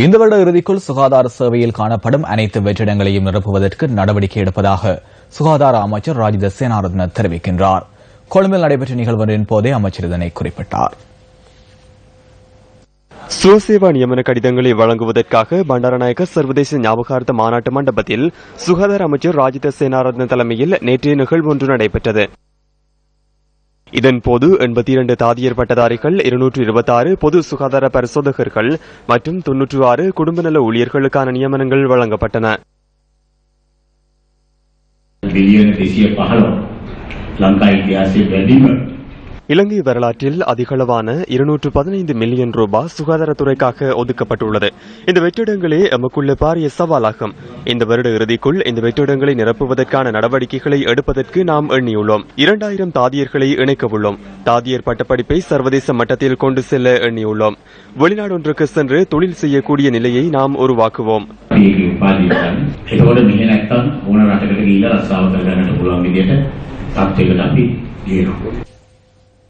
இந்த வருட இறுதிக்குள் சுகாதார சேவையில் காணப்படும் அனைத்து வெற்றிடங்களையும் நிரப்புவதற்கு நடவடிக்கை எடுப்பதாக சுகாதார அமைச்சர் ராஜித சேனாரத்ன தெரிவிக்கின்றார். கொழும்பில் நடைபெற்ற நிகழ்வொன்றின் போதே அமைச்சர் இதனை குறிப்பிட்டார். சுவசேவா நியமன கடிதங்களை வழங்குவதற்காக பண்டாரநாயக்க சர்வதேச ஞாபகார்த்த மாநாட்டு மண்டபத்தில் சுகாதார அமைச்சர் ராஜித சேனாரத்ன தலைமையில் நேற்றைய நிகழ்வு ஒன்று நடைபெற்றது. இதன்போது 82 தாதியர் பட்டதாரிகள், 226 பொது சுகாதார பரிசோதகர்கள் மற்றும் 96 குடும்ப நல ஊழியர்களுக்கான நியமனங்கள் வழங்கப்பட்டன. இலங்கை வரலாற்றில் அதிகளவான 215 மில்லியன் ரூபாய் சுகாதாரத்துறைக்காக ஒதுக்கப்பட்டுள்ளது. இந்த வெற்றிடங்களே எமக்குள்ள பாரிய சவாலாகும். இந்த வருட இறுதிக்குள் இந்த வெற்றிடங்களை நிரப்புவதற்கான நடவடிக்கைகளை எடுப்பதற்கு நாம் எண்ணியுள்ளோம். 2000 தாதியர்களை இணைக்க உள்ளோம். தாதியர் பட்டப்படிப்பை சர்வதேச மட்டத்தில் கொண்டு செல்ல எண்ணியுள்ளோம். வெளிநாடொன்றுக்கு சென்று தொழில் செய்யக்கூடிய நிலையை நாம் உருவாக்குவோம்.